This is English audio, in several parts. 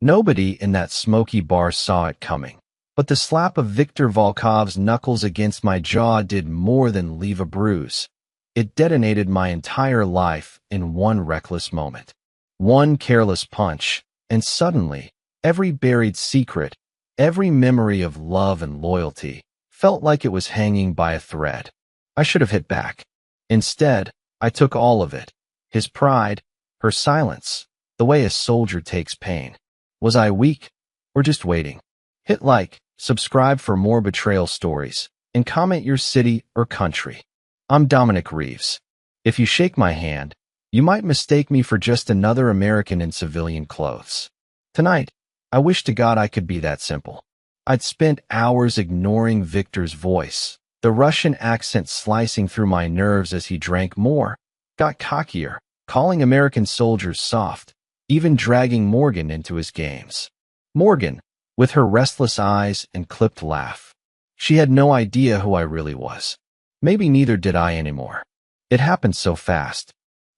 Nobody in that smoky bar saw it coming, but the slap of Viktor Volkov's knuckles against my jaw did more than leave a bruise. It detonated my entire life in one reckless moment. One careless punch, and suddenly, every buried secret, every memory of love and loyalty, felt like it was hanging by a thread. I should have hit back. Instead, I took all of it. His pride, her silence, the way a soldier takes pain. Was I weak, or just waiting? Hit like, subscribe for more betrayal stories, and comment your city or country. I'm Dominic Reeves. If you shake my hand, you might mistake me for just another American in civilian clothes. Tonight, I wish to God I could be that simple. I'd spent hours ignoring Viktor's voice, the Russian accent slicing through my nerves as he drank more, got cockier, calling American soldiers soft, even dragging Morgan into his games. Morgan, with her restless eyes and clipped laugh. She had no idea who I really was. Maybe neither did I anymore. It happened so fast.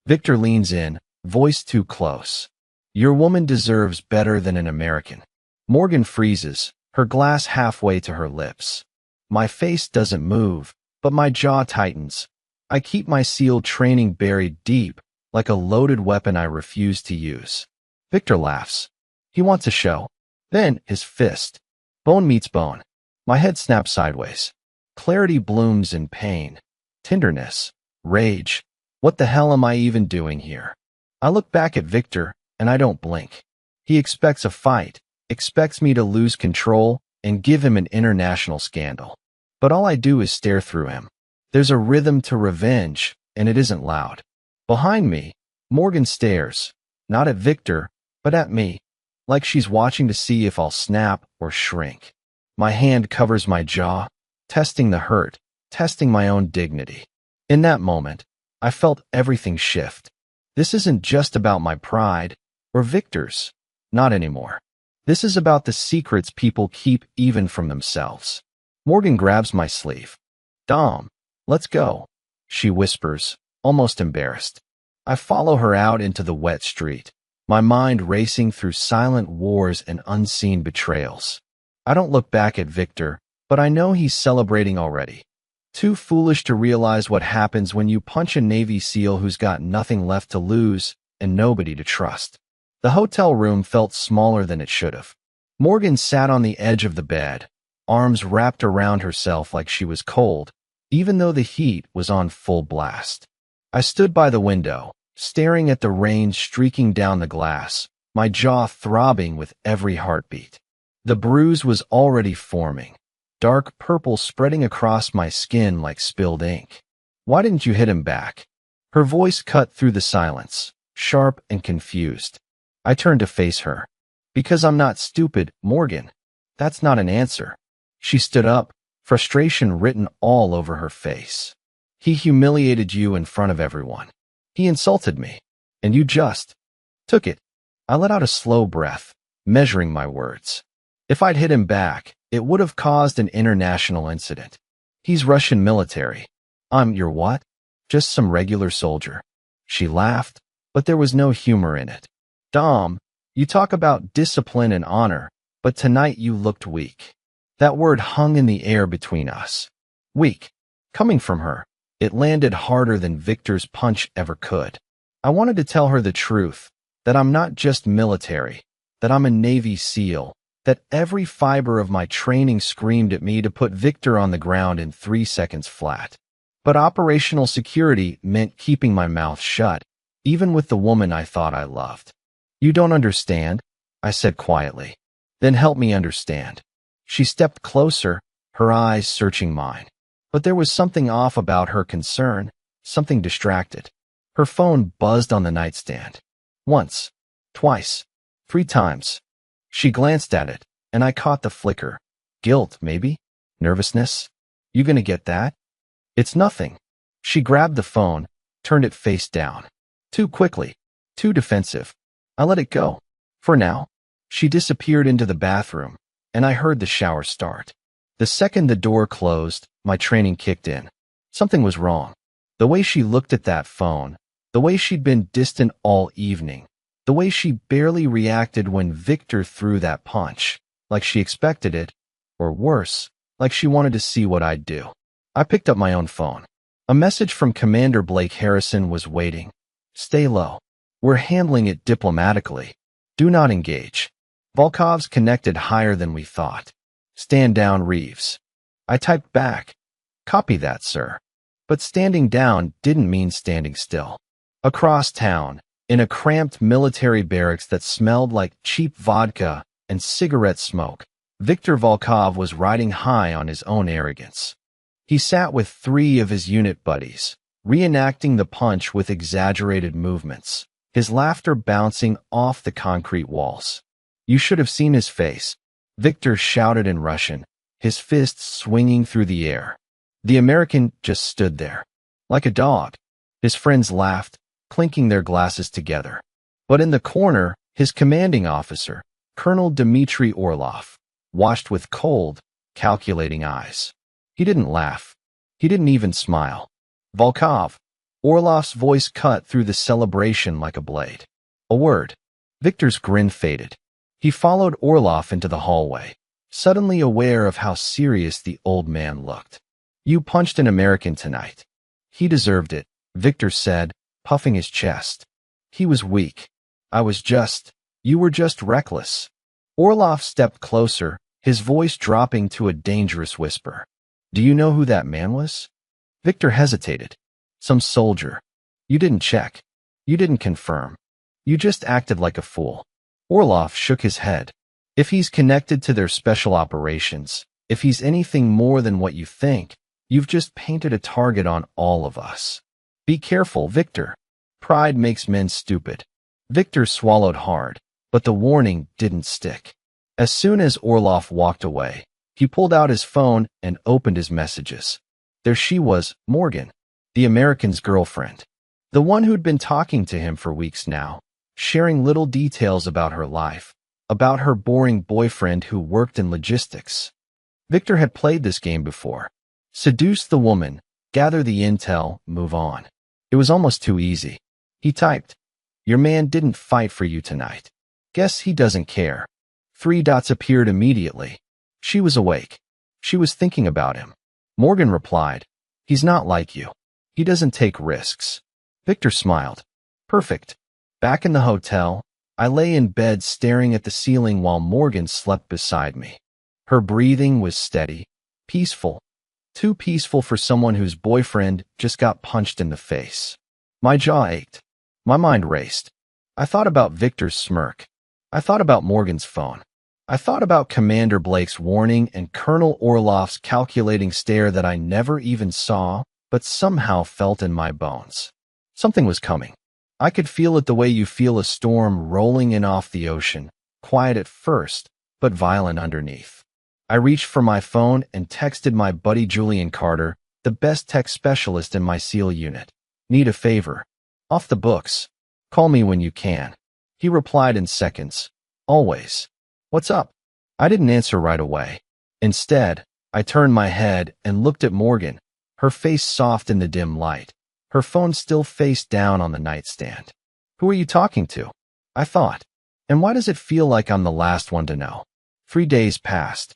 Viktor leans in, voice too close. Your woman deserves better than an American. Morgan freezes, her glass halfway to her lips. My face doesn't move, but my jaw tightens. I keep my SEAL training buried deep, like a loaded weapon I refuse to use. Viktor laughs. He wants a show. Then, his fist. Bone meets bone. My head snaps sideways. Clarity blooms in pain. Tenderness. Rage. What the hell am I even doing here? I look back at Viktor, and I don't blink. He expects a fight, expects me to lose control, and give him an international scandal. But all I do is stare through him. There's a rhythm to revenge, and it isn't loud. Behind me, Morgan stares, not at Viktor, but at me, like she's watching to see if I'll snap or shrink. My hand covers my jaw, testing the hurt, testing my own dignity. In that moment, I felt everything shift. This isn't just about my pride, or Viktor's. Not anymore. This is about the secrets people keep even from themselves. Morgan grabs my sleeve. Dom, let's go, she whispers, almost embarrassed. I follow her out into the wet street, my mind racing through silent wars and unseen betrayals. I don't look back at Viktor, but I know he's celebrating already. Too foolish to realize what happens when you punch a Navy SEAL who's got nothing left to lose and nobody to trust. The hotel room felt smaller than it should have. Morgan sat on the edge of the bed, arms wrapped around herself like she was cold, even though the heat was on full blast. I stood by the window, staring at the rain streaking down the glass, my jaw throbbing with every heartbeat. The bruise was already forming, dark purple spreading across my skin like spilled ink. Why didn't you hit him back? Her voice cut through the silence, sharp and confused. I turned to face her. Because I'm not stupid, Morgan. That's not an answer. She stood up, frustration written all over her face. He humiliated you in front of everyone. He insulted me, and you just took it. I let out a slow breath, measuring my words. If I'd hit him back, it would have caused an international incident. He's Russian military. I'm your what? Just some regular soldier. She laughed, but there was no humor in it. Dom, you talk about discipline and honor, but tonight you looked weak. That word hung in the air between us. Weak. Coming from her, it landed harder than Viktor's punch ever could. I wanted to tell her the truth, that I'm not just military, that I'm a Navy SEAL, that every fiber of my training screamed at me to put Viktor on the ground in 3 seconds flat. But operational security meant keeping my mouth shut, even with the woman I thought I loved. You don't understand, I said quietly. Then help me understand. She stepped closer, her eyes searching mine. But there was something off about her concern, something distracted. Her phone buzzed on the nightstand. Once, twice, 3 times. She glanced at it, and I caught the flicker. Guilt, maybe? Nervousness? You gonna get that? It's nothing. She grabbed the phone, turned it face down. Too quickly, too defensive. I let it go. For now. She disappeared into the bathroom, and I heard the shower start. The second the door closed, my training kicked in. Something was wrong. The way she looked at that phone, the way she'd been distant all evening, The way she barely reacted when Victor threw that punch, like she expected it, or worse, like she wanted to see what I'd do. I picked up my own phone. A message from Commander Blake Harrison was waiting. Stay low. We're handling it diplomatically. Do not engage. Volkov's connected higher than we thought. Stand down, Reeves. I typed back. Copy that, sir. But standing down didn't mean standing still. Across town, in a cramped military barracks that smelled like cheap vodka and cigarette smoke, Viktor Volkov was riding high on his own arrogance. He sat with 3 of his unit buddies, reenacting the punch with exaggerated movements, his laughter bouncing off the concrete walls. You should have seen his face. Viktor shouted in Russian, his fists swinging through the air. The American just stood there, like a dog. His friends laughed, clinking their glasses together. But in the corner, his commanding officer, Colonel Dmitry Orlov, watched with cold, calculating eyes. He didn't laugh. He didn't even smile. Volkov. Orlov's voice cut through the celebration like a blade. A word. Viktor's grin faded. He followed Orlov into the hallway, suddenly aware of how serious the old man looked. You punched an American tonight. He deserved it, Viktor said, puffing his chest. He was weak. You were just reckless. Orlov stepped closer, his voice dropping to a dangerous whisper. Do you know who that man was? Viktor hesitated. Some soldier. You didn't check. You didn't confirm. You just acted like a fool. Orlov shook his head. If he's connected to their special operations, if he's anything more than what you think, you've just painted a target on all of us. Be careful, Viktor. Pride makes men stupid. Viktor swallowed hard, but the warning didn't stick. As soon as Orlov walked away, he pulled out his phone and opened his messages. There she was, Morgan, the American's girlfriend, the one who'd been talking to him for weeks now, sharing little details about her life, about her boring boyfriend who worked in logistics. Viktor had played this game before. Seduce the woman, gather the intel, move on. It was almost too easy. He typed, Your man didn't fight for you tonight. Guess he doesn't care. 3 dots appeared immediately. She was awake. She was thinking about him. Morgan replied, He's not like you. He doesn't take risks. Viktor smiled. Perfect. Back in the hotel, I lay in bed staring at the ceiling while Morgan slept beside me. Her breathing was steady, peaceful, too peaceful for someone whose boyfriend just got punched in the face. My jaw ached. My mind raced. I thought about Viktor's smirk. I thought about Morgan's phone. I thought about Commander Blake's warning and Colonel Orlov's calculating stare that I never even saw, but somehow felt in my bones. Something was coming. I could feel it the way you feel a storm rolling in off the ocean, quiet at first, but violent underneath. I reached for my phone and texted my buddy Julian Carter, the best tech specialist in my SEAL unit. Need a favor. Off the books. Call me when you can. He replied in seconds. Always. What's up? I didn't answer right away. Instead, I turned my head and looked at Morgan, her face soft in the dim light, her phone still face down on the nightstand. Who are you talking to? I thought. And why does it feel like I'm the last one to know? 3 days passed.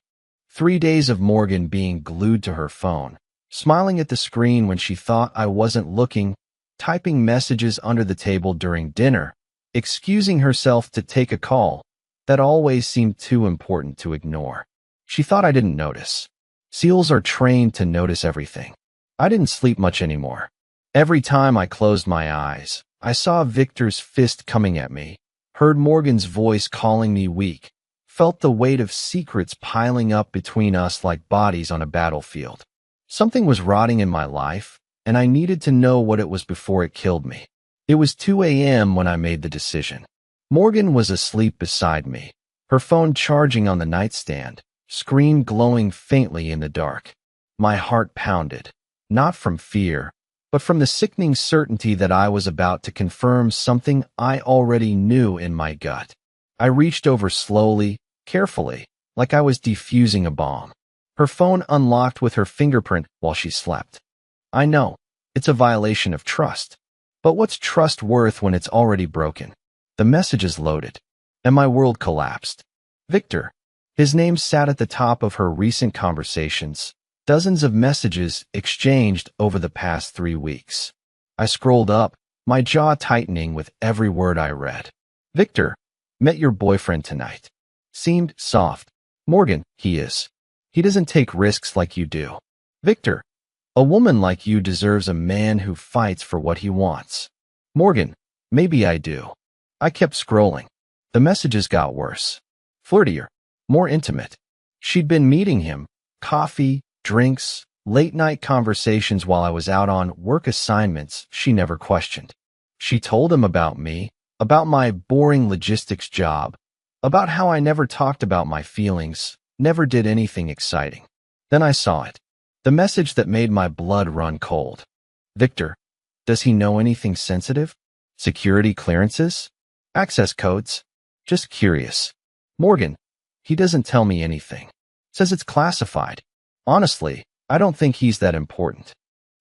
3 days of Morgan being glued to her phone, smiling at the screen when she thought I wasn't looking, typing messages under the table during dinner, excusing herself to take a call that always seemed too important to ignore. She thought I didn't notice. SEALs are trained to notice everything. I didn't sleep much anymore. Every time I closed my eyes, I saw Viktor's fist coming at me, heard Morgan's voice calling me weak, felt the weight of secrets piling up between us like bodies on a battlefield. Something was rotting in my life, and I needed to know what it was before it killed me. It was 2 a.m. when I made the decision. Morgan was asleep beside me, her phone charging on the nightstand, screen glowing faintly in the dark. My heart pounded, not from fear, but from the sickening certainty that I was about to confirm something I already knew in my gut. I reached over slowly, carefully, like I was defusing a bomb. Her phone unlocked with her fingerprint while she slept. I know, it's a violation of trust. But what's trust worth when it's already broken? The messages loaded, and my world collapsed. Victor. His name sat at the top of her recent conversations, dozens of messages exchanged over the past 3 weeks. I scrolled up, my jaw tightening with every word I read. Victor, met your boyfriend tonight. Seemed soft. Morgan, he is. He doesn't take risks like you do. Victor, a woman like you deserves a man who fights for what he wants. Morgan, maybe I do. I kept scrolling. The messages got worse. Flirtier. More intimate. She'd been meeting him. Coffee, drinks, late-night conversations while I was out on work assignments she never questioned. She told him about me, about my boring logistics job, about how I never talked about my feelings, never did anything exciting. Then I saw it. The message that made my blood run cold. Victor, does he know anything sensitive? Security clearances? Access codes? Just curious. Morgan, he doesn't tell me anything. Says it's classified. Honestly, I don't think he's that important.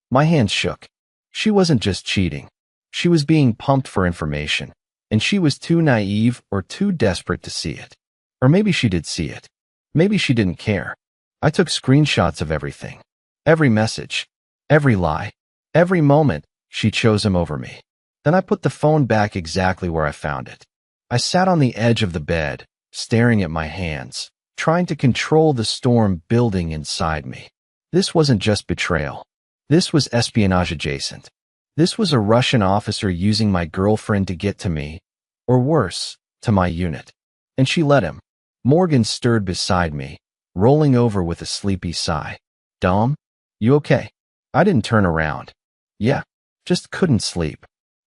My hands shook. She wasn't just cheating. She was being pumped for information, and she was too naive or too desperate to see it. Or maybe she did see it. Maybe she didn't care. I took screenshots of everything. Every message. Every lie. Every moment she chose him over me. Then I put the phone back exactly where I found it. I sat on the edge of the bed, staring at my hands, trying to control the storm building inside me. This wasn't just betrayal. This was espionage adjacent. This was a Russian officer using my girlfriend to get to me, or worse, to my unit. And she let him. Morgan stirred beside me, rolling over with a sleepy sigh. Dom, you okay? I didn't turn around. Yeah, just couldn't sleep.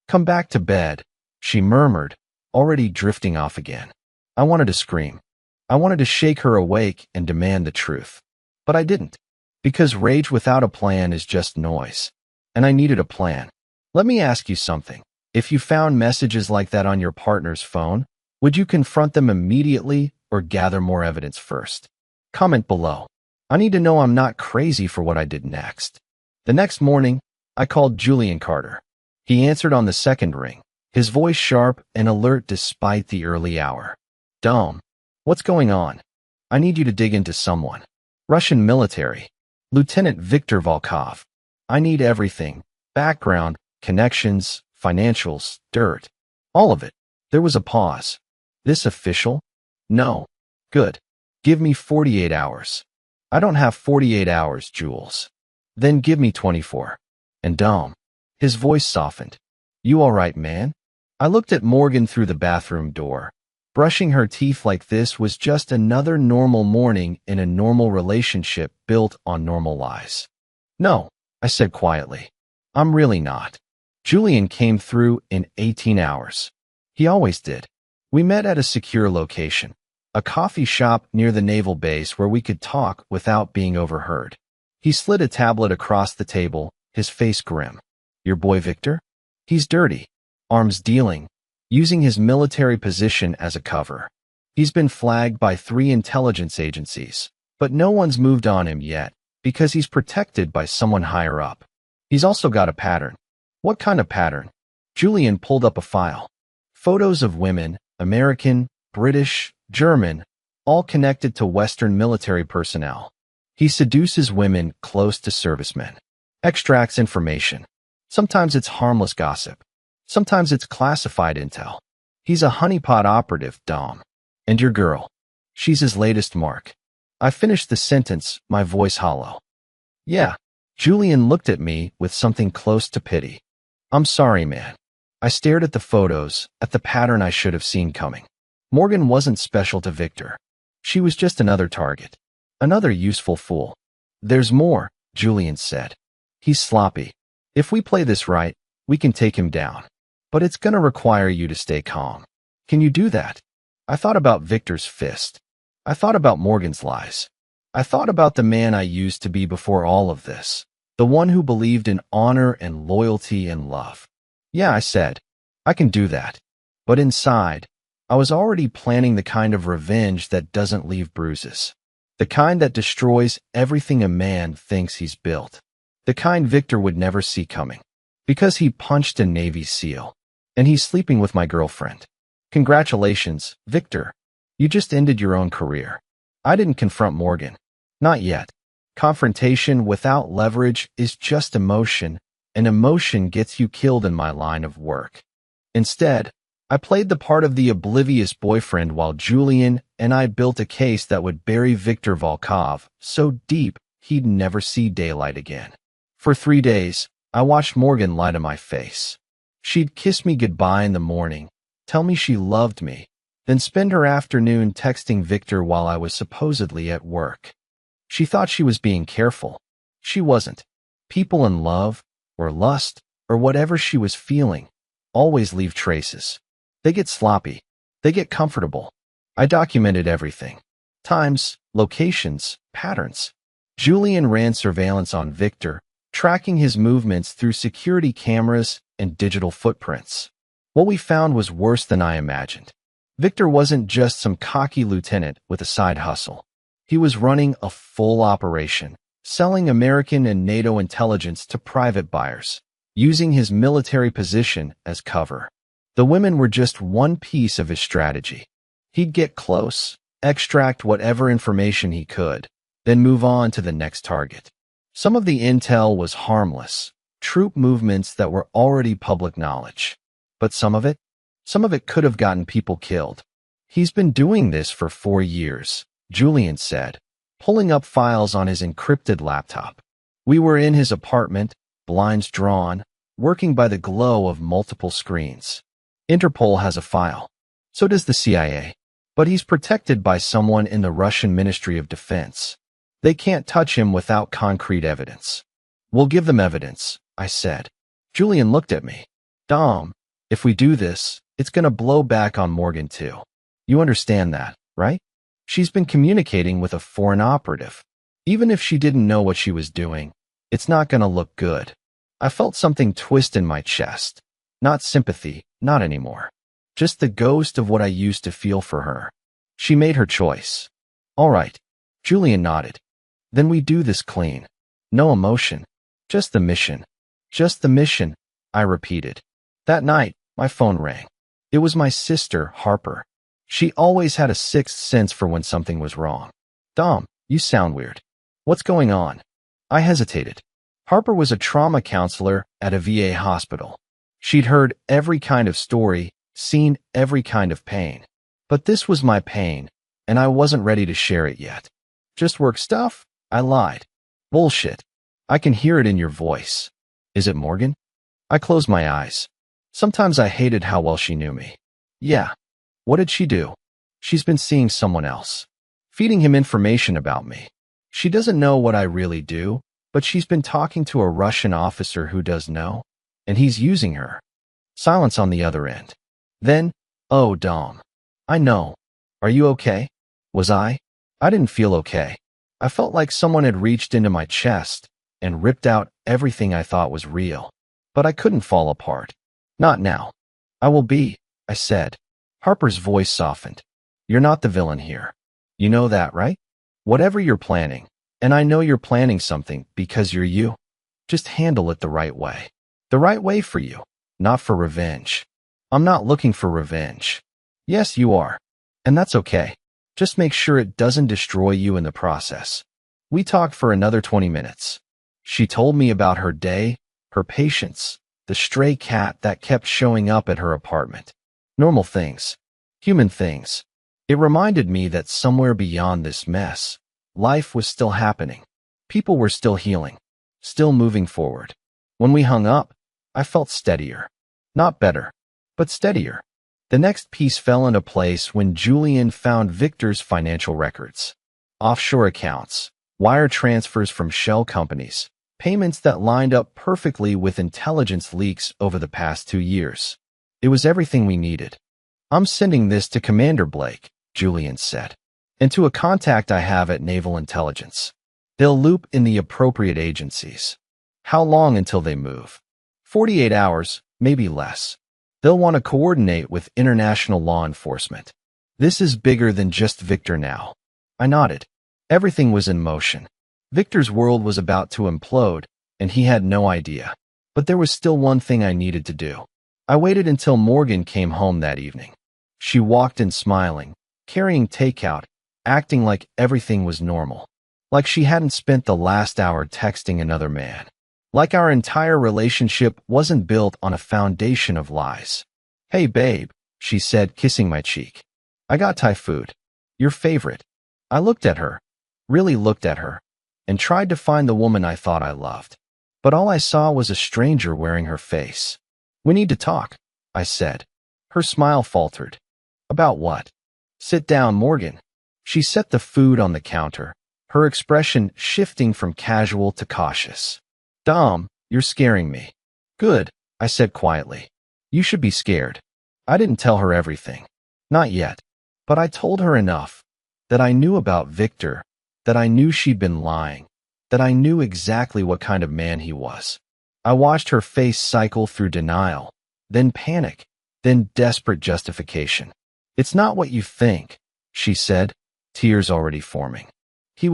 Come back to bed, she murmured, already drifting off again. I wanted to scream. I wanted to shake her awake and demand the truth. But I didn't. Because rage without a plan is just noise. And I needed a plan. Let me ask you something. If you found messages like that on your partner's phone, would you confront them immediately or gather more evidence first? Comment below. I need to know I'm not crazy for what I did next. The next morning, I called Julian Carter. He answered on the second ring, his voice sharp and alert despite the early hour. Dom, what's going on? I need you to dig into someone. Russian military. Lieutenant Viktor Volkov. I need everything. Background, connections, financials, dirt. All of it. There was a pause. This official? No. Good. Give me 48 hours. I don't have 48 hours, Jules. Then give me 24. And Dom. His voice softened. You all right, man? I looked at Morgan through the bathroom door. Brushing her teeth like this was just another normal morning in a normal relationship built on normal lies. No, I said quietly. I'm really not. Julian came through in 18 hours. He always did. We met at a secure location, a coffee shop near the naval base where we could talk without being overheard. He slid a tablet across the table, his face grim. Your boy Victor? He's dirty. Arms dealing, using his military position as a cover. He's been flagged by 3 intelligence agencies, but no one's moved on him yet because he's protected by someone higher up. He's also got a pattern. What kind of pattern? Julian pulled up a file. Photos of women, American, British, German, all connected to Western military personnel. He seduces women close to servicemen. Extracts information. Sometimes it's harmless gossip. Sometimes it's classified intel. He's a honeypot operative, Dom. And your girl. She's his latest mark. I finished the sentence, my voice hollow. Yeah. Julian looked at me with something close to pity. I'm sorry, man. I stared at the photos, at the pattern I should have seen coming. Morgan wasn't special to Victor. She was just another target. Another useful fool. There's more, Julian said. He's sloppy. If we play this right, we can take him down. But it's gonna require you to stay calm. Can you do that? I thought about Victor's fist. I thought about Morgan's lies. I thought about the man I used to be before all of this. The one who believed in honor and loyalty and love. Yeah, I said, I can do that. But inside, I was already planning the kind of revenge that doesn't leave bruises. The kind that destroys everything a man thinks he's built. The kind Victor would never see coming. Because he punched a Navy SEAL. And he's sleeping with my girlfriend. Congratulations, Victor. You just ended your own career. I didn't confront Morgan. Not yet. Confrontation without leverage is just emotion, and emotion gets you killed in my line of work. Instead, I played the part of the oblivious boyfriend while Julian and I built a case that would bury Viktor Volkov so deep he'd never see daylight again. For 3 days, I watched Morgan lie to my face. She'd kiss me goodbye in the morning, tell me she loved me, then spend her afternoon texting Victor while I was supposedly at work. She thought she was being careful. She wasn't. People in love, or lust, or whatever she was feeling, always leave traces. They get sloppy. They get comfortable. I documented everything. Times, locations, patterns. Julian ran surveillance on Victor, tracking his movements through security cameras and digital footprints. What we found was worse than I imagined. Victor wasn't just some cocky lieutenant with a side hustle. He was running a full operation, selling American and NATO intelligence to private buyers, using his military position as cover. The women were just one piece of his strategy. He'd get close, extract whatever information he could, then move on to the next target. Some of the intel was harmless, troop movements that were already public knowledge. But some of it could have gotten people killed. He's been doing this for 4 years, Julian said, pulling up files on his encrypted laptop. We were in his apartment, blinds drawn, working by the glow of multiple screens. Interpol has a file. So does the CIA. But he's protected by someone in the Russian Ministry of Defense. They can't touch him without concrete evidence. We'll give them evidence, I said. Julian looked at me. Dom, if we do this, it's gonna blow back on Morgan too. You understand that, right? She's been communicating with a foreign operative. Even if she didn't know what she was doing, it's not gonna look good. I felt something twist in my chest. Not sympathy, not anymore. Just the ghost of what I used to feel for her. She made her choice. All right. Julian nodded. Then we do this clean. No emotion. Just the mission. Just the mission, I repeated. That night, my phone rang. It was my sister, Harper. She always had a sixth sense for when something was wrong. Dom, you sound weird. What's going on? I hesitated. Harper was a trauma counselor at a VA hospital. She'd heard every kind of story, seen every kind of pain. But this was my pain, and I wasn't ready to share it yet. Just work stuff? I lied. Bullshit. I can hear it in your voice. Is it Morgan? I closed my eyes. Sometimes I hated how well she knew me. Yeah. What did she do? She's been seeing someone else. Feeding him information about me. She doesn't know what I really do, but she's been talking to a Russian officer who does know, and he's using her. Silence on the other end. Then, oh, Dom. I know. Are you okay? Was I? I didn't feel okay. I felt like someone had reached into my chest and ripped out everything I thought was real. But I couldn't fall apart. Not now. I will be, I said. Harper's voice softened. You're not the villain here. You know that, right? Whatever you're planning, and I know you're planning something because you're you, just handle it the right way. The right way for you, not for revenge. I'm not looking for revenge. Yes, you are. And that's okay. Just make sure it doesn't destroy you in the process. We talked for another 20 minutes. She told me about her day, her patients, the stray cat that kept showing up at her apartment. Normal things. Human things. It reminded me that somewhere beyond this mess, life was still happening. People were still healing, still moving forward. When we hung up, I felt steadier. Not better, but steadier. The next piece fell into place when Julian found Victor's financial records. Offshore accounts, wire transfers from shell companies, payments that lined up perfectly with intelligence leaks over the past 2 years. It was everything we needed. I'm sending this to Commander Blake, Julian said, and to a contact I have at Naval Intelligence. They'll loop in the appropriate agencies. How long until they move? 48 hours, maybe less. They'll want to coordinate with international law enforcement. This is bigger than just Victor now. I nodded. Everything was in motion. Victor's world was about to implode, and he had no idea. But there was still one thing I needed to do. I waited until Morgan came home that evening. She walked in smiling, carrying takeout, acting like everything was normal. Like she hadn't spent the last hour texting another man. Like our entire relationship wasn't built on a foundation of lies. "Hey, babe," she said, kissing my cheek. "I got Thai food. Your favorite." I looked at her, really looked at her, and tried to find the woman I thought I loved. But all I saw was a stranger wearing her face. "We need to talk," I said. Her smile faltered. "About what?" "Sit down, Morgan." She set the food on the counter, her expression shifting from casual to cautious. "Dom, you're scaring me." "Good," I said quietly. "You should be scared." I didn't tell her everything. Not yet. But I told her enough. That I knew about Victor, that I knew she'd been lying, that I knew exactly what kind of man he was. I watched her face cycle through denial, then panic, then desperate justification. "It's not what you think," she said, tears already forming. We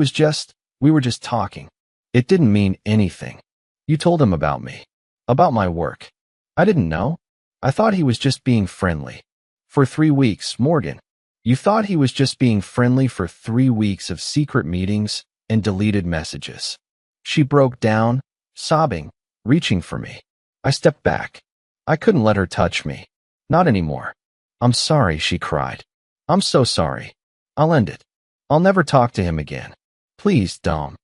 were just talking. It didn't mean anything. You told him about me, about my work." "I didn't know. I thought he was just being friendly." "For 3 weeks, Morgan. You thought he was just being friendly for 3 weeks of secret meetings and deleted messages." She broke down, sobbing, reaching for me. I stepped back. I couldn't let her touch me. Not anymore. "I'm sorry," she cried. "I'm so sorry. I'll end it. I'll never talk to him again. Please, Dom.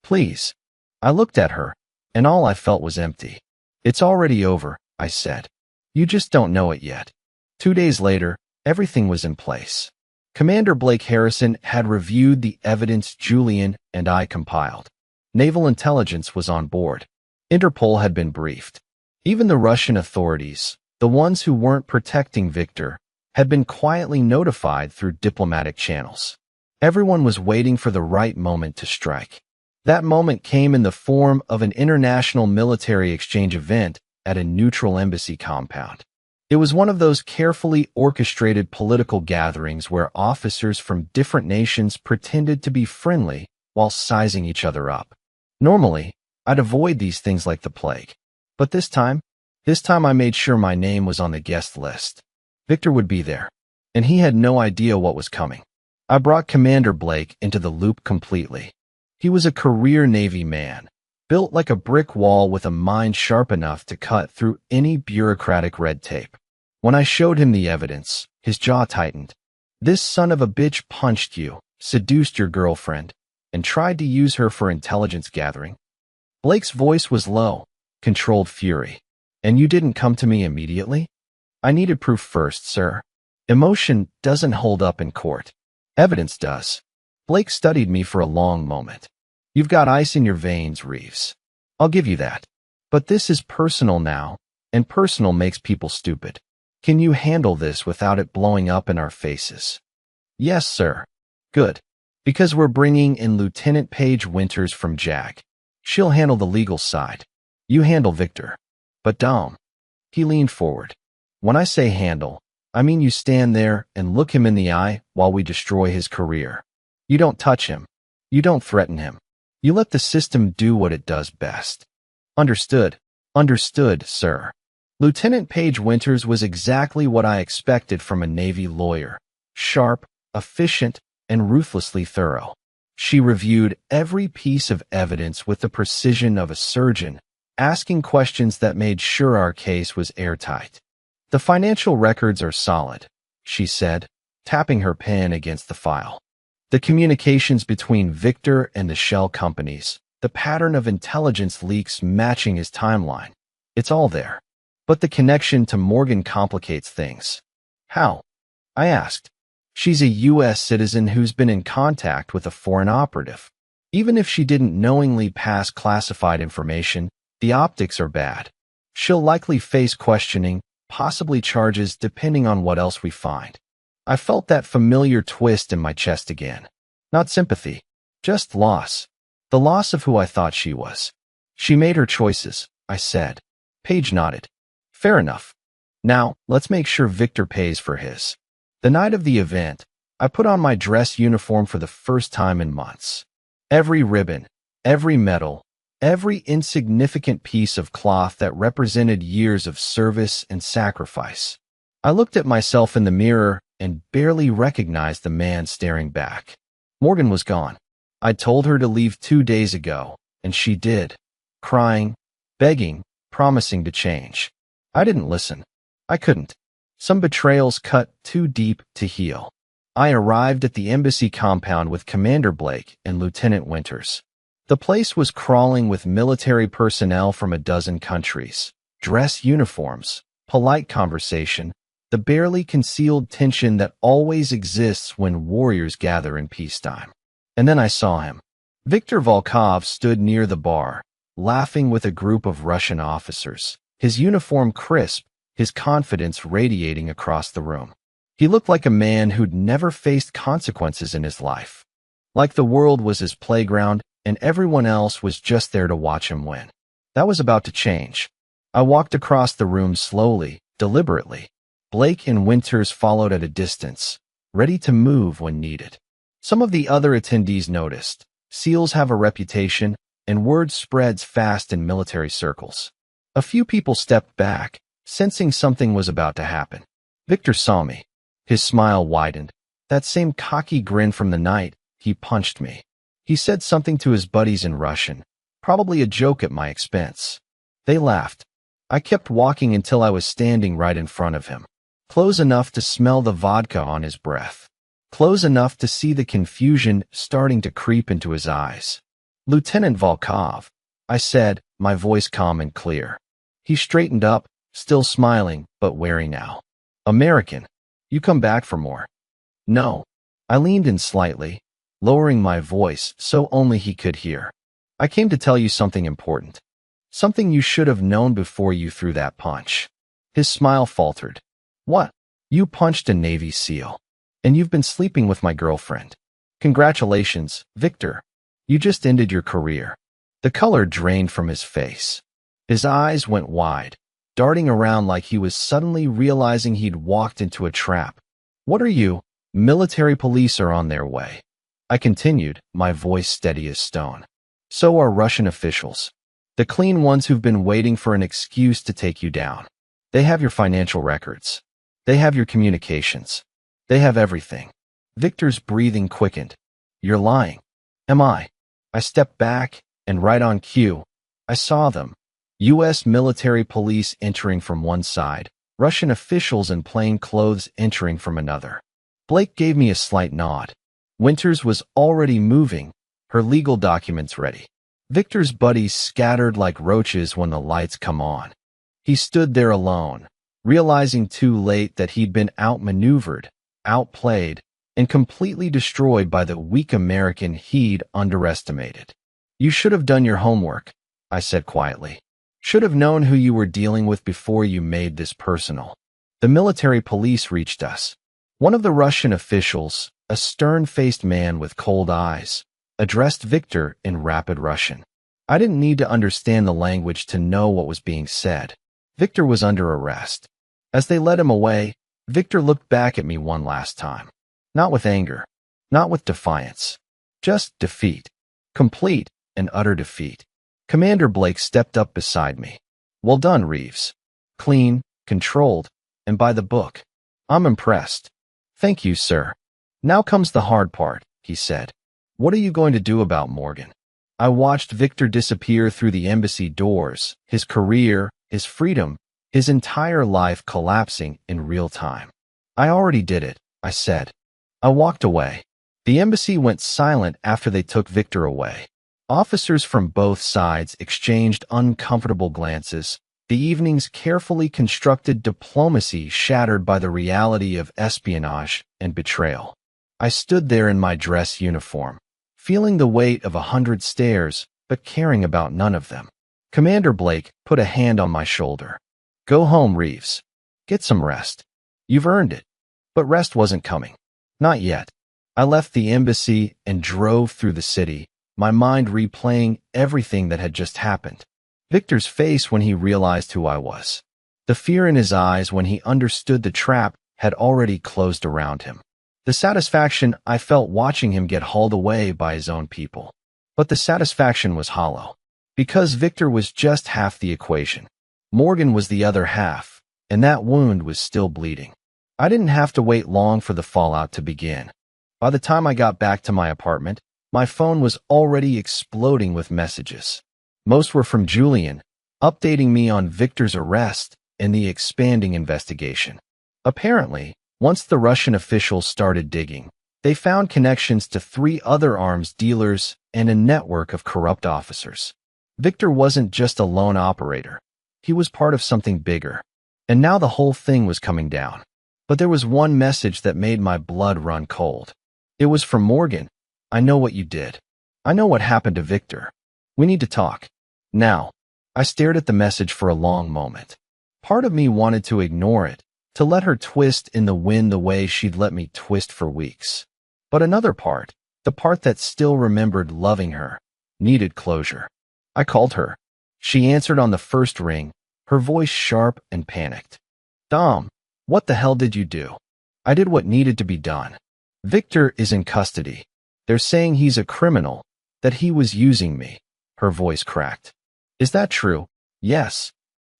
Please." I looked at her, and all I felt was empty. "It's already over," I said. "You just don't know it yet." 2 days later, everything was in place. Commander Blake Harrison had reviewed the evidence Julian and I compiled. Naval intelligence was on board. Interpol had been briefed. Even the Russian authorities, the ones who weren't protecting Victor, had been quietly notified through diplomatic channels. Everyone was waiting for the right moment to strike. That moment came in the form of an international military exchange event at a neutral embassy compound. It was one of those carefully orchestrated political gatherings where officers from different nations pretended to be friendly while sizing each other up. Normally, I'd avoid these things like the plague. But this time I made sure my name was on the guest list. Victor would be there, and he had no idea what was coming. I brought Commander Blake into the loop completely. He was a career Navy man, built like a brick wall with a mind sharp enough to cut through any bureaucratic red tape. When I showed him the evidence, his jaw tightened. "This son of a bitch punched you, seduced your girlfriend, and tried to use her for intelligence gathering." Blake's voice was low, controlled fury. "And you didn't come to me immediately?" "I needed proof first, sir. Emotion doesn't hold up in court. Evidence does." Blake studied me for a long moment. "You've got ice in your veins, Reeves. I'll give you that. But this is personal now, and personal makes people stupid. Can you handle this without it blowing up in our faces?" "Yes, sir." "Good. Because we're bringing in Lieutenant Paige Winters from JAG. She'll handle the legal side. You handle Victor." "But Dom." He leaned forward. "When I say handle, I mean you stand there and look him in the eye while we destroy his career. You don't touch him. You don't threaten him. You let the system do what it does best." "Understood." "Understood, sir." Lieutenant Paige Winters was exactly what I expected from a Navy lawyer. Sharp, efficient, and ruthlessly thorough. She reviewed every piece of evidence with the precision of a surgeon, asking questions that made sure our case was airtight. "The financial records are solid," she said, tapping her pen against the file. "The communications between Victor and the shell companies, the pattern of intelligence leaks matching his timeline. It's all there. But the connection to Morgan complicates things." "How?" I asked. "She's a U.S. citizen who's been in contact with a foreign operative. Even if she didn't knowingly pass classified information, the optics are bad. She'll likely face questioning, possibly charges depending on what else we find." I felt that familiar twist in my chest again. Not sympathy, just loss. The loss of who I thought she was. "She made her choices," I said. Paige nodded. "Fair enough. Now, let's make sure Victor pays for his." The night of the event, I put on my dress uniform for the first time in months. Every ribbon, every medal, every insignificant piece of cloth that represented years of service and sacrifice. I looked at myself in the mirror and barely recognized the man staring back. Morgan was gone. I'd told her to leave 2 days ago, and she did, crying, begging, promising to change. I didn't listen. I couldn't. Some betrayals cut too deep to heal. I arrived at the embassy compound with Commander Blake and Lieutenant Winters. The place was crawling with military personnel from a dozen countries. Dress uniforms, polite conversation, the barely concealed tension that always exists when warriors gather in peacetime. And then I saw him. Viktor Volkov stood near the bar, laughing with a group of Russian officers, his uniform crisp, his confidence radiating across the room. He looked like a man who'd never faced consequences in his life. Like the world was his playground and everyone else was just there to watch him win. That was about to change. I walked across the room slowly, deliberately. Blake and Winters followed at a distance, ready to move when needed. Some of the other attendees noticed. SEALs have a reputation, and word spreads fast in military circles. A few people stepped back, sensing something was about to happen. Victor saw me. His smile widened. That same cocky grin from the night, he punched me. He said something to his buddies in Russian, probably a joke at my expense. They laughed. I kept walking until I was standing right in front of him, close enough to smell the vodka on his breath, close enough to see the confusion starting to creep into his eyes. "Lieutenant Volkov," I said, my voice calm and clear. He straightened up, still smiling, but wary now. "American, you come back for more?" "No." I leaned in slightly, lowering my voice so only he could hear. "I came to tell you something important. Something you should have known before you threw that punch." His smile faltered. "What?" "You punched a Navy SEAL. And you've been sleeping with my girlfriend. Congratulations, Victor. You just ended your career." The color drained from his face. His eyes went wide, darting around like he was suddenly realizing he'd walked into a trap. "What are you?" "Military police are on their way," I continued, my voice steady as stone. "So are Russian officials. The clean ones who've been waiting for an excuse to take you down. They have your financial records. They have your communications. They have everything." Victor's breathing quickened. "You're lying." "Am I?" I stepped back, and right on cue, I saw them. U.S. military police entering from one side, Russian officials in plain clothes entering from another. Blake gave me a slight nod. Winters was already moving, her legal documents ready. Victor's buddies scattered like roaches when the lights come on. He stood there alone, realizing too late that he'd been outmaneuvered, outplayed, and completely destroyed by the weak American he'd underestimated. "You should have done your homework," I said quietly. "Should have known who you were dealing with before you made this personal." The military police reached us. One of the Russian officials, a stern-faced man with cold eyes, addressed Victor in rapid Russian. I didn't need to understand the language to know what was being said. Victor was under arrest. As they led him away, Victor looked back at me one last time. Not with anger, not with defiance, just defeat. Complete and utter defeat. Commander Blake stepped up beside me. "Well done, Reeves. Clean, controlled, and by the book. I'm impressed." "Thank you, sir. Now comes the hard part," he said. "What are you going to do about Morgan?" I watched Victor disappear through the embassy doors, his career, his freedom, his entire life collapsing in real time. "I already did it," I said. I walked away. The embassy went silent after they took Victor away. Officers from both sides exchanged uncomfortable glances, the evening's carefully constructed diplomacy shattered by the reality of espionage and betrayal. I stood there in my dress uniform, feeling the weight of 100 stares, but caring about none of them. Commander Blake put a hand on my shoulder. "Go home, Reeves. Get some rest. You've earned it." But rest wasn't coming. Not yet. I left the embassy and drove through the city, my mind replaying everything that had just happened. Victor's face when he realized who I was. The fear in his eyes when he understood the trap had already closed around him. The satisfaction I felt watching him get hauled away by his own people. But the satisfaction was hollow. Because Victor was just half the equation. Morgan was the other half, and that wound was still bleeding. I didn't have to wait long for the fallout to begin. By the time I got back to my apartment, my phone was already exploding with messages. Most were from Julian, updating me on Victor's arrest and the expanding investigation. Apparently, once the Russian officials started digging, they found connections to 3 other arms dealers and a network of corrupt officers. Victor wasn't just a lone operator. He was part of something bigger. And now the whole thing was coming down. But there was one message that made my blood run cold. It was from Morgan. I know what you did. I know what happened to Victor. We need to talk. Now. I stared at the message for a long moment. Part of me wanted to ignore it, to let her twist in the wind the way she'd let me twist for weeks. But another part, the part that still remembered loving her, needed closure. I called her. She answered on the first ring, her voice sharp and panicked. Dom, what the hell did you do? I did what needed to be done. Victor is in custody. They're saying he's a criminal, that he was using me. Her voice cracked. Is that true? Yes.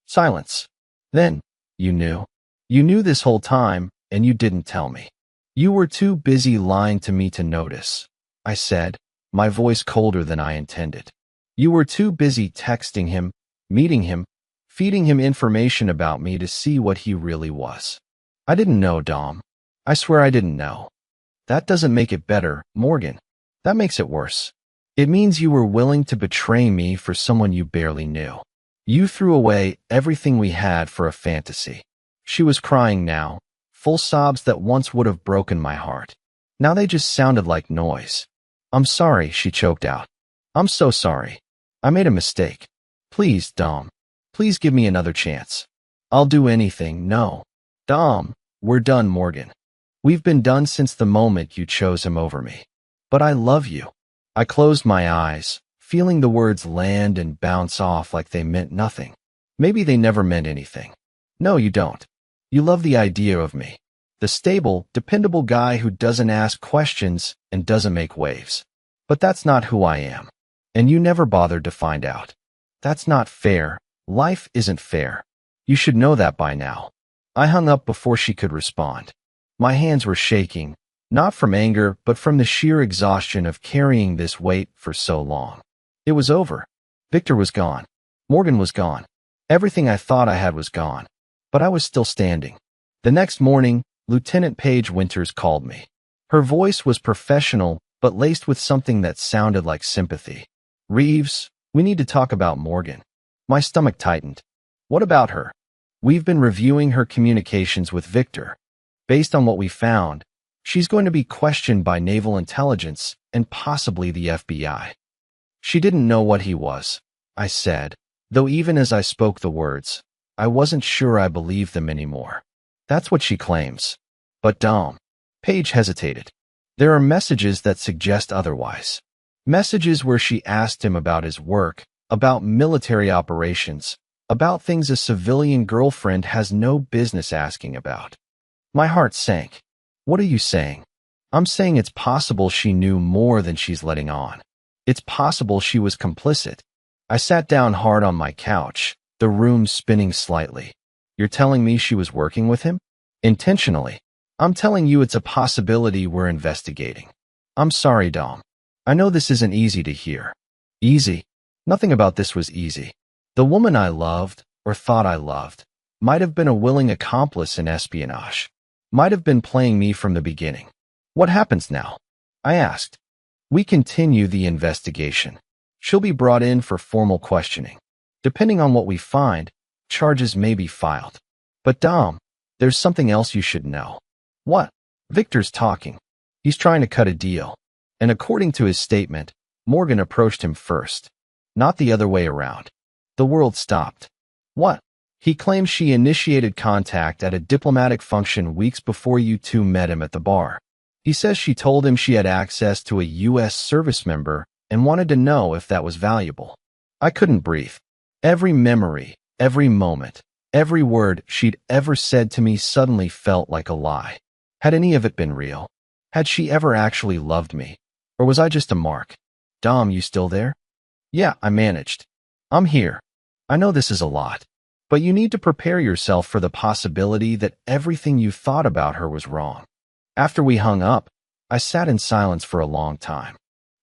Silence. Then, you knew. You knew this whole time, and you didn't tell me. You were too busy lying to me to notice, I said, my voice colder than I intended. You were too busy texting him, meeting him, feeding him information about me to see what he really was. I didn't know, Dom. I swear I didn't know. That doesn't make it better, Morgan. That makes it worse. It means you were willing to betray me for someone you barely knew. You threw away everything we had for a fantasy. She was crying now, full sobs that once would have broken my heart. Now they just sounded like noise. I'm sorry, she choked out. I'm so sorry. I made a mistake. Please, Dom. Please give me another chance. I'll do anything. No. Dom, we're done, Morgan. We've been done since the moment you chose him over me. But I love you. I closed my eyes, feeling the words land and bounce off like they meant nothing. Maybe they never meant anything. No, you don't. You love the idea of me. The stable, dependable guy who doesn't ask questions and doesn't make waves. But that's not who I am. And you never bothered to find out. That's not fair. Life isn't fair. You should know that by now. I hung up before she could respond. My hands were shaking, not from anger, but from the sheer exhaustion of carrying this weight for so long. It was over. Victor was gone. Morgan was gone. Everything I thought I had was gone. But I was still standing. The next morning, Lieutenant Paige Winters called me. Her voice was professional, but laced with something that sounded like sympathy. Reeves, we need to talk about Morgan. My stomach tightened. What about her? We've been reviewing her communications with Victor. Based on what we found, she's going to be questioned by naval intelligence and possibly the FBI. She didn't know what he was, I said, though even as I spoke the words, I wasn't sure I believed them anymore. That's what she claims. But Dom. Paige hesitated. There are messages that suggest otherwise. Messages where she asked him about his work, about military operations, about things a civilian girlfriend has no business asking about. My heart sank. What are you saying? I'm saying it's possible she knew more than she's letting on. It's possible she was complicit. I sat down hard on my couch, the room spinning slightly. You're telling me she was working with him? Intentionally. I'm telling you it's a possibility we're investigating. I'm sorry, Dom. I know this isn't easy to hear. Easy? Nothing about this was easy. The woman I loved, or thought I loved, might have been a willing accomplice in espionage. Might have been playing me from the beginning. What happens now? I asked. We continue the investigation. She'll be brought in for formal questioning. Depending on what we find, charges may be filed. But Dom, there's something else you should know. What? Victor's talking. He's trying to cut a deal. And according to his statement, Morgan approached him first. Not the other way around. The world stopped. What? He claims she initiated contact at a diplomatic function weeks before you two met him at the bar. He says she told him she had access to a U.S. service member and wanted to know if that was valuable. I couldn't breathe. Every memory, every moment, every word she'd ever said to me suddenly felt like a lie. Had any of it been real? Had she ever actually loved me? Or was I just a mark? Dom, you still there? Yeah, I managed. I'm here. I know this is a lot. But you need to prepare yourself for the possibility that everything you thought about her was wrong. After we hung up, I sat in silence for a long time.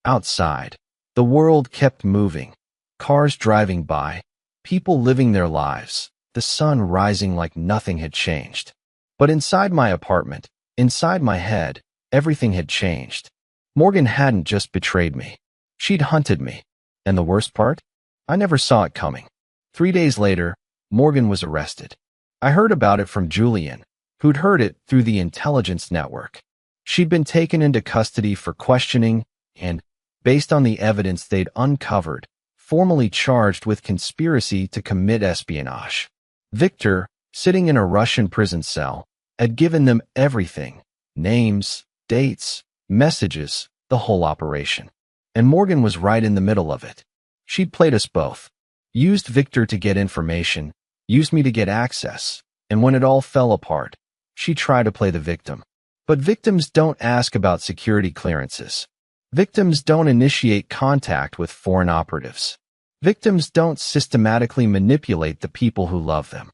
Outside, the world kept moving. Cars driving by, people living their lives, the sun rising like nothing had changed. But inside my apartment, inside my head, everything had changed. Morgan hadn't just betrayed me. She'd hunted me. And the worst part? I never saw it coming. 3 days later, Morgan was arrested. I heard about it from Julian, who'd heard it through the intelligence network. She'd been taken into custody for questioning and, based on the evidence they'd uncovered, formally charged with conspiracy to commit espionage. Victor, sitting in a Russian prison cell, had given them everything: names, dates, messages, the whole operation. And Morgan was right in the middle of it. She'd played us both. Used Victor to get information, used me to get access, and when it all fell apart, she tried to play the victim. But victims don't ask about security clearances. Victims don't initiate contact with foreign operatives. Victims don't systematically manipulate the people who love them.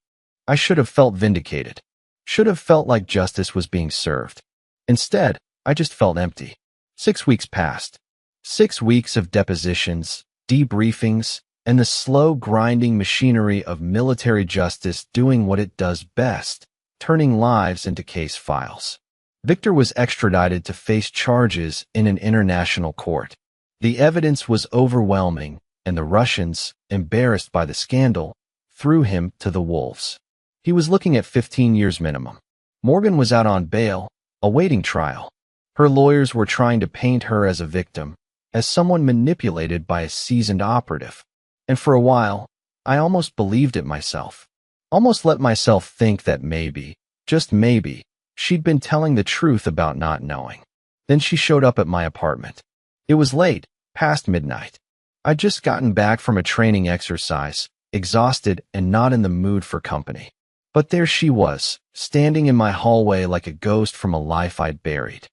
I should have felt vindicated. Should have felt like justice was being served. Instead, I just felt empty. 6 weeks passed. 6 weeks of depositions, debriefings, and the slow grinding machinery of military justice doing what it does best, turning lives into case files. Victor was extradited to face charges in an international court. The evidence was overwhelming, and the Russians, embarrassed by the scandal, threw him to the wolves. He was looking at 15 years minimum. Morgan was out on bail, awaiting trial. Her lawyers were trying to paint her as a victim, as someone manipulated by a seasoned operative. And for a while, I almost believed it myself. Almost let myself think that maybe, just maybe, she'd been telling the truth about not knowing. Then she showed up at my apartment. It was late, past midnight. I'd just gotten back from a training exercise, exhausted and not in the mood for company. But there she was, standing in my hallway like a ghost from a life I'd buried.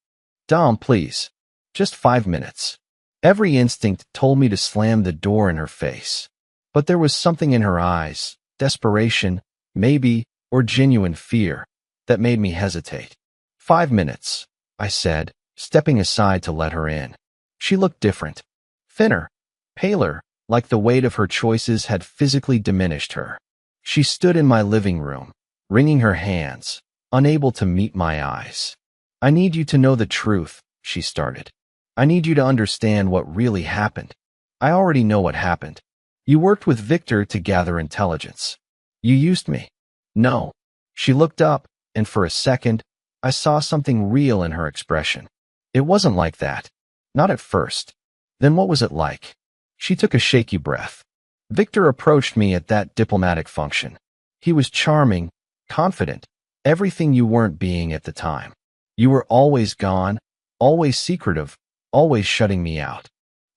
"Dom, please. Just 5 minutes." Every instinct told me to slam the door in her face. But there was something in her eyes, desperation, maybe, or genuine fear, that made me hesitate. 5 minutes, I said, stepping aside to let her in. She looked different. Thinner, paler, like the weight of her choices had physically diminished her. She stood in my living room, wringing her hands, unable to meet my eyes. "I need you to know the truth," she started. "I need you to understand what really happened. I already know what happened. You worked with Victor to gather intelligence. You used me." "No." She looked up, and for a second, I saw something real in her expression. "It wasn't like that. Not at first." "Then what was it like?" She took a shaky breath. "Victor approached me at that diplomatic function. He was charming, confident, everything you weren't being at the time. You were always gone, always secretive, always shutting me out.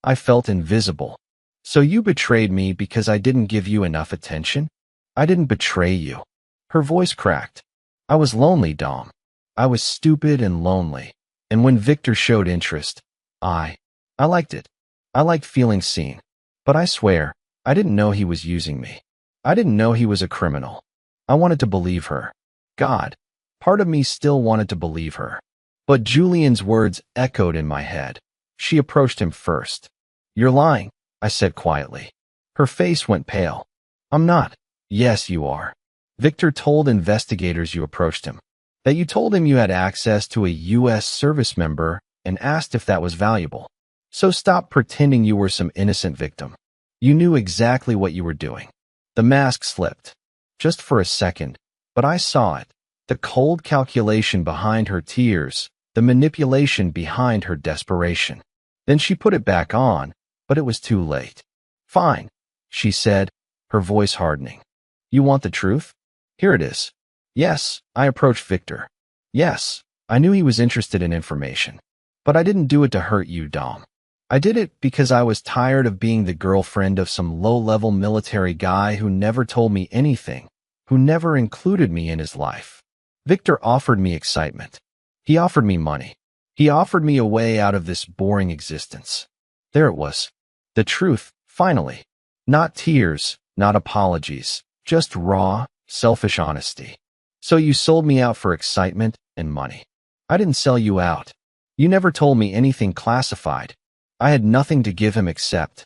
I felt invisible. So you betrayed me because I didn't give you enough attention? I didn't betray you." Her voice cracked. "I was lonely, Dom. I was stupid and lonely. And when Victor showed interest, I liked it. I liked feeling seen. But I swear, I didn't know he was using me. I didn't know he was a criminal. I wanted to believe her. God, part of me still wanted to believe her." But Julian's words echoed in my head. She approached him first. "You're lying," I said quietly. Her face went pale. "I'm not." "Yes, you are. Victor told investigators you approached him. That you told him you had access to a U.S. service member and asked if that was valuable. So stop pretending you were some innocent victim. You knew exactly what you were doing." The mask slipped. Just for a second, but I saw it. The cold calculation behind her tears, the manipulation behind her desperation. Then she put it back on, but it was too late. "Fine," she said, her voice hardening. "You want the truth? Here it is. Yes, I approached Victor. Yes, I knew he was interested in information. But I didn't do it to hurt you, Dom. I did it because I was tired of being the girlfriend of some low-level military guy who never told me anything, who never included me in his life. Victor offered me excitement. He offered me money. He offered me a way out of this boring existence. There it was. The truth, finally. Not tears, not apologies, Just raw, selfish honesty. So you sold me out for excitement and money. I didn't sell you out. You never told me anything classified. I had nothing to give him except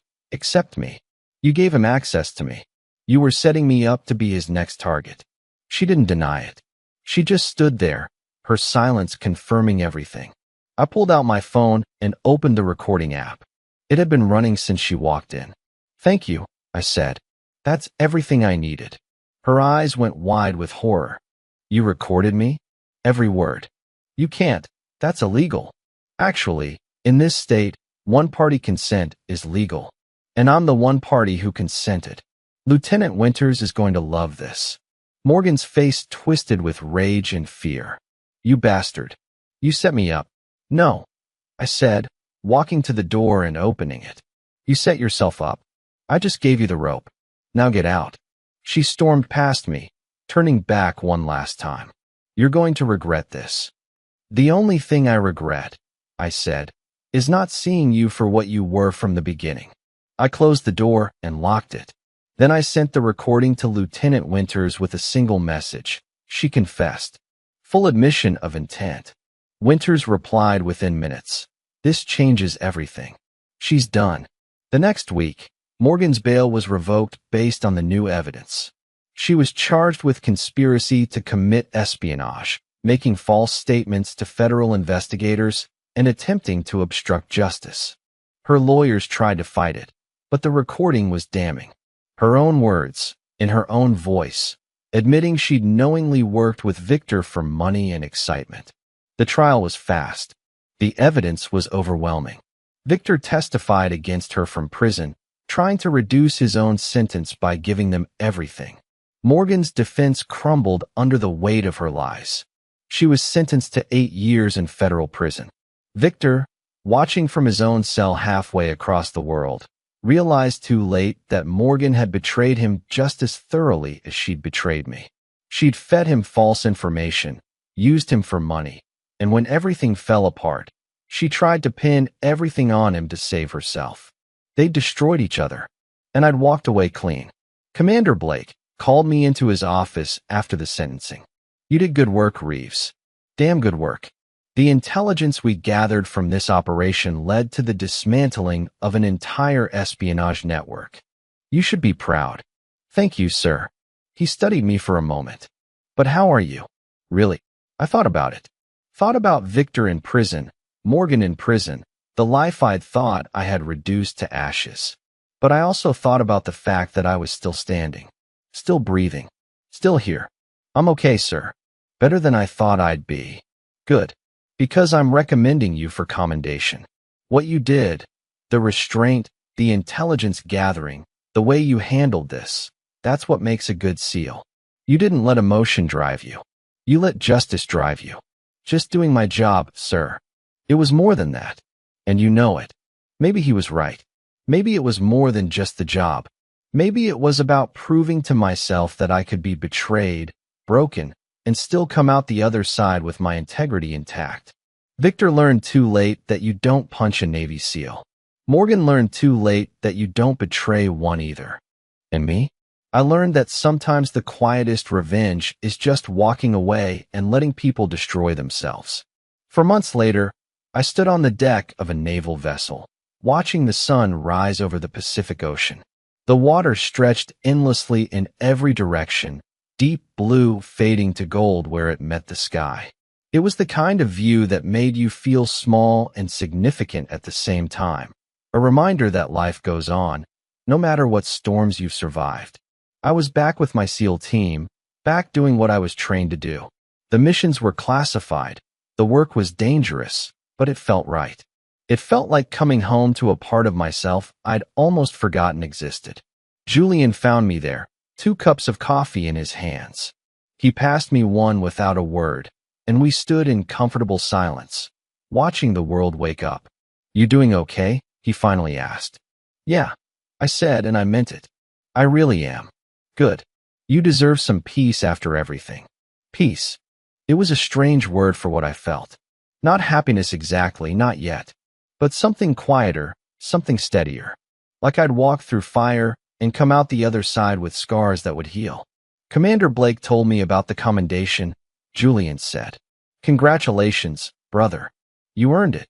me. You gave him access to me. You were setting me up to be his next target. She didn't deny it. She just stood there, her silence confirming everything. I pulled out my phone and opened the recording app. It had been running since she walked in. Thank you, I said. That's everything I needed. Her eyes went wide with horror. You recorded me? Every word. You can't. That's illegal. Actually, in this state, one-party consent is legal. And I'm the one party who consented. Lieutenant Winters is going to love this. Morgan's face twisted with rage and fear. You bastard. You set me up. No, I said, walking to the door and opening it. You set yourself up. I just gave you the rope. Now get out. She stormed past me, turning back one last time. You're going to regret this. The only thing I regret, I said, is not seeing you for what you were from the beginning. I closed the door and locked it. Then I sent the recording to Lieutenant Winters with a single message. She confessed. Full admission of intent. Winters replied within minutes. This changes everything. She's done. The next week, Morgan's bail was revoked based on the new evidence. She was charged with conspiracy to commit espionage, making false statements to federal investigators, and attempting to obstruct justice. Her lawyers tried to fight it, but the recording was damning. Her own words, in her own voice, admitting she'd knowingly worked with Victor for money and excitement. The trial was fast. The evidence was overwhelming. Victor testified against her from prison, trying to reduce his own sentence by giving them everything. Morgan's defense crumbled under the weight of her lies. She was sentenced to 8 years in federal prison. Victor, watching from his own cell halfway across the world, realized too late that Morgan had betrayed him just as thoroughly as she'd betrayed me. She'd fed him false information, used him for money, and when everything fell apart, she tried to pin everything on him to save herself. They'd destroyed each other, and I'd walked away clean. Commander Blake called me into his office after the sentencing. You did good work, Reeves. Damn good work. The intelligence we gathered from this operation led to the dismantling of an entire espionage network. You should be proud. Thank you, sir. He studied me for a moment. But how are you? Really? I thought about it. Thought about Victor in prison, Morgan in prison, the life I'd thought I had reduced to ashes. But I also thought about the fact that I was still standing, still breathing, still here. I'm okay, sir. Better than I thought I'd be. Good. Because I'm recommending you for commendation. What you did, the restraint, the intelligence gathering, the way you handled this, that's what makes a good SEAL. You didn't let emotion drive you. You let justice drive you. Just doing my job, sir. It was more than that. And you know it. Maybe he was right. Maybe it was more than just the job. Maybe it was about proving to myself that I could be betrayed, broken, and still come out the other side with my integrity intact. Victor learned too late that you don't punch a Navy SEAL. Morgan learned too late that you don't betray one either. And me? I learned that sometimes the quietest revenge is just walking away and letting people destroy themselves. For months later, I stood on the deck of a naval vessel, watching the sun rise over the Pacific Ocean. The water stretched endlessly in every direction, deep blue fading to gold where it met the sky. It was the kind of view that made you feel small and significant at the same time, a reminder that life goes on, no matter what storms you've survived. I was back with my SEAL team, back doing what I was trained to do. The missions were classified, the work was dangerous, but it felt right. It felt like coming home to a part of myself I'd almost forgotten existed. Julian found me there, 2 cups of coffee in his hands. He passed me one without a word, and we stood in comfortable silence, watching the world wake up. You doing okay? He finally asked. Yeah, I said, and I meant it. I really am. Good. You deserve some peace after everything. Peace. It was a strange word for what I felt. Not happiness exactly, not yet. But something quieter, something steadier. Like I'd walk through fire and come out the other side with scars that would heal. Commander Blake told me about the commendation, Julian said. Congratulations, brother. You earned it.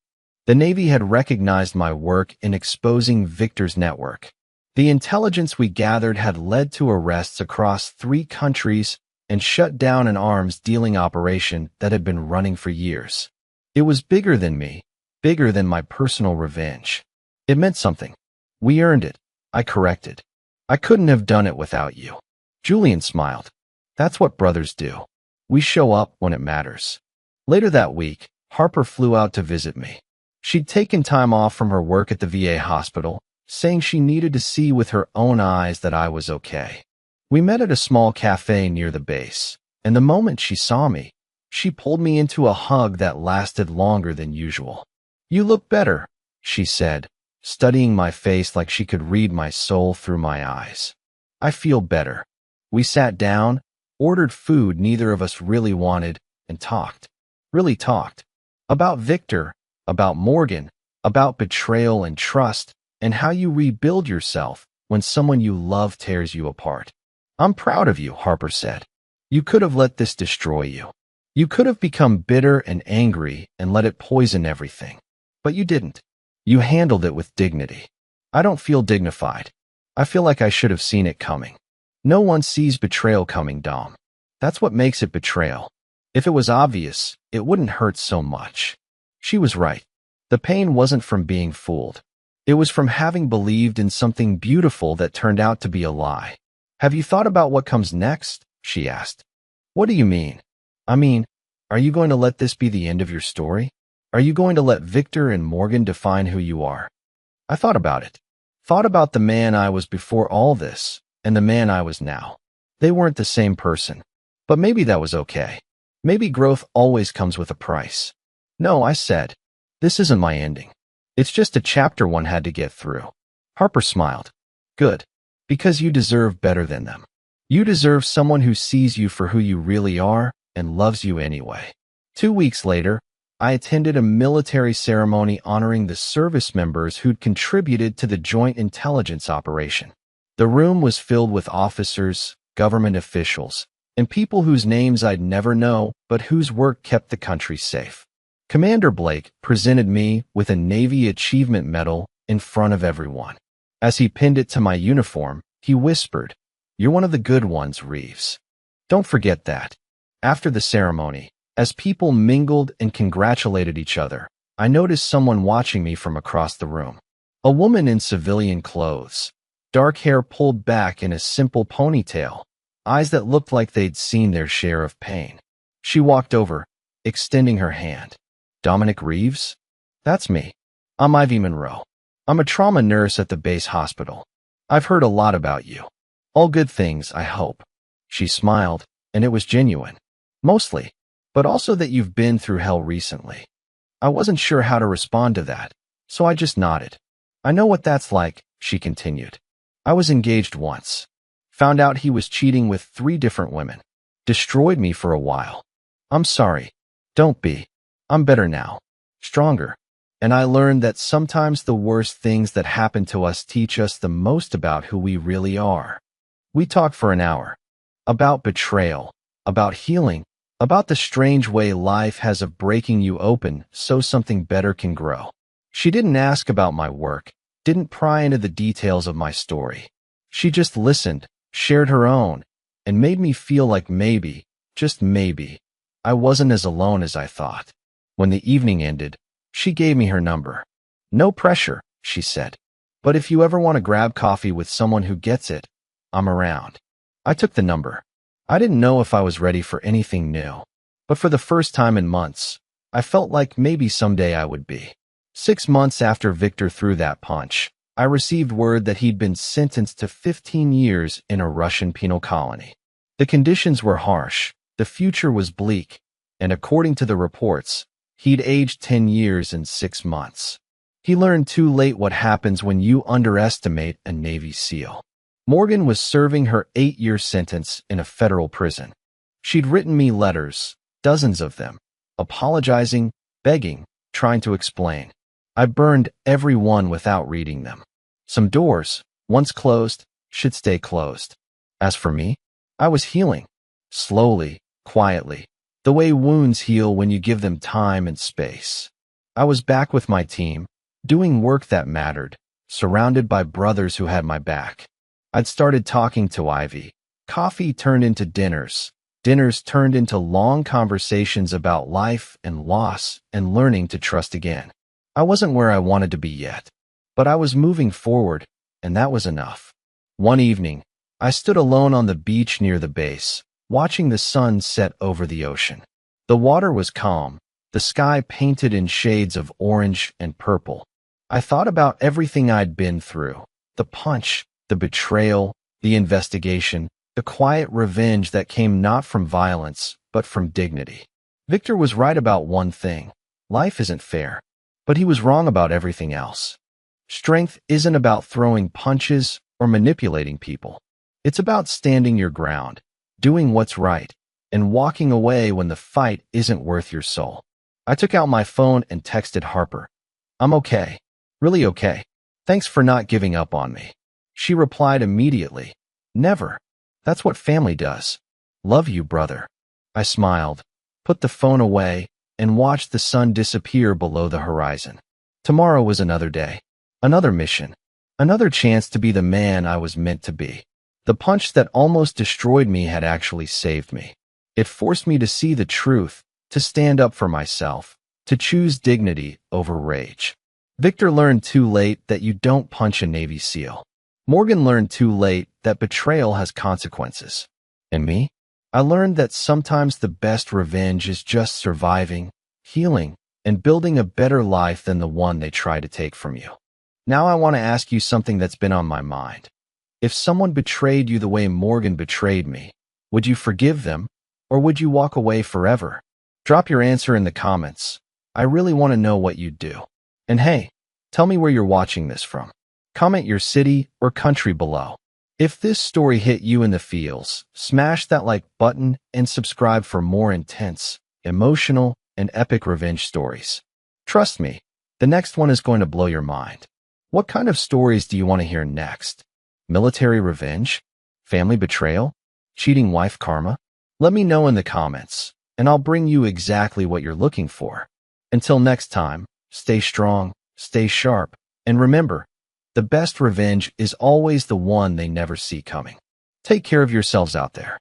The Navy had recognized my work in exposing Victor's network. The intelligence we gathered had led to arrests across 3 countries and shut down an arms-dealing operation that had been running for years. It was bigger than me, bigger than my personal revenge. It meant something. We earned it, I corrected. I couldn't have done it without you. Julian smiled. That's what brothers do. We show up when it matters. Later that week, Harper flew out to visit me. She'd taken time off from her work at the VA hospital, saying she needed to see with her own eyes that I was okay. We met at a small cafe near the base, and the moment she saw me, she pulled me into a hug that lasted longer than usual. You look better, she said, studying my face like she could read my soul through my eyes. I feel better. We sat down, ordered food neither of us really wanted, and talked. Really talked. About Victor, about Morgan, about betrayal and trust, and how you rebuild yourself when someone you love tears you apart. I'm proud of you, Harper said. You could have let this destroy you. You could have become bitter and angry and let it poison everything. But you didn't. You handled it with dignity. I don't feel dignified. I feel like I should have seen it coming. No one sees betrayal coming, Dom. That's what makes it betrayal. If it was obvious, it wouldn't hurt so much. She was right. The pain wasn't from being fooled. It was from having believed in something beautiful that turned out to be a lie. Have you thought about what comes next? She asked. What do you mean? I mean, are you going to let this be the end of your story? Are you going to let Victor and Morgan define who you are? I thought about it. Thought about the man I was before all this and the man I was now. They weren't the same person. But maybe that was okay. Maybe growth always comes with a price. No, I said. This isn't my ending. It's just a chapter one had to get through. Harper smiled. Good. Because you deserve better than them. You deserve someone who sees you for who you really are and loves you anyway. 2 weeks later, I attended a military ceremony honoring the service members who'd contributed to the joint intelligence operation. The room was filled with officers, government officials, and people whose names I'd never know, but whose work kept the country safe. Commander Blake presented me with a Navy Achievement Medal in front of everyone. As he pinned it to my uniform, he whispered, "You're one of the good ones, Reeves. Don't forget that." After the ceremony, as people mingled and congratulated each other, I noticed someone watching me from across the room. A woman in civilian clothes, dark hair pulled back in a simple ponytail, eyes that looked like they'd seen their share of pain. She walked over, extending her hand. Dominic Reeves? That's me. I'm Ivy Monroe. I'm a trauma nurse at the base hospital. I've heard a lot about you. All good things, I hope. She smiled, and it was genuine. Mostly, but also that you've been through hell recently. I wasn't sure how to respond to that, so I just nodded. I know what that's like, she continued. I was engaged once. Found out he was cheating with 3 different women. Destroyed me for a while. I'm sorry. Don't be. I'm better now. Stronger. And I learned that sometimes the worst things that happen to us teach us the most about who we really are. We talked for an hour. About betrayal. About healing. About the strange way life has of breaking you open so something better can grow. She didn't ask about my work, didn't pry into the details of my story. She just listened, shared her own, and made me feel like maybe, just maybe, I wasn't as alone as I thought. When the evening ended, she gave me her number. No pressure, she said. But if you ever want to grab coffee with someone who gets it, I'm around. I took the number. I didn't know if I was ready for anything new. But for the first time in months, I felt like maybe someday I would be. 6 months after Victor threw that punch, I received word that he'd been sentenced to 15 years in a Russian penal colony. The conditions were harsh, the future was bleak, and according to the reports, he'd aged 10 years and 6 months. He learned too late what happens when you underestimate a Navy SEAL. Morgan was serving her 8-year sentence in a federal prison. She'd written me letters, dozens of them, apologizing, begging, trying to explain. I burned every one without reading them. Some doors, once closed, should stay closed. As for me, I was healing. Slowly, quietly. The way wounds heal when you give them time and space. I was back with my team, doing work that mattered, surrounded by brothers who had my back. I'd started talking to Ivy. Coffee turned into dinners. Dinners turned into long conversations about life and loss and learning to trust again. I wasn't where I wanted to be yet, but I was moving forward, and that was enough. One evening, I stood alone on the beach near the base, watching the sun set over the ocean. The water was calm, the sky painted in shades of orange and purple. I thought about everything I'd been through, the punch, the betrayal, the investigation, the quiet revenge that came not from violence, but from dignity. Victor was right about one thing. Life isn't fair. But he was wrong about everything else. Strength isn't about throwing punches or manipulating people. It's about standing your ground, doing what's right, and walking away when the fight isn't worth your soul. I took out my phone and texted Harper. I'm okay. Really okay. Thanks for not giving up on me. She replied immediately. Never. That's what family does. Love you, brother. I smiled, put the phone away, and watched the sun disappear below the horizon. Tomorrow was another day, another mission, another chance to be the man I was meant to be. The punch that almost destroyed me had actually saved me. It forced me to see the truth, to stand up for myself, to choose dignity over rage. Victor learned too late that you don't punch a Navy SEAL. Morgan learned too late that betrayal has consequences. And me? I learned that sometimes the best revenge is just surviving, healing, and building a better life than the one they try to take from you. Now I want to ask you something that's been on my mind. If someone betrayed you the way Morgan betrayed me, would you forgive them, or would you walk away forever? Drop your answer in the comments. I really want to know what you'd do. And hey, tell me where you're watching this from. Comment your city or country below. If this story hit you in the feels, smash that like button and subscribe for more intense, emotional, and epic revenge stories. Trust me, the next one is going to blow your mind. What kind of stories do you want to hear next? Military revenge? Family betrayal? Cheating wife karma? Let me know in the comments, and I'll bring you exactly what you're looking for. Until next time, stay strong, stay sharp, and remember, the best revenge is always the one they never see coming. Take care of yourselves out there.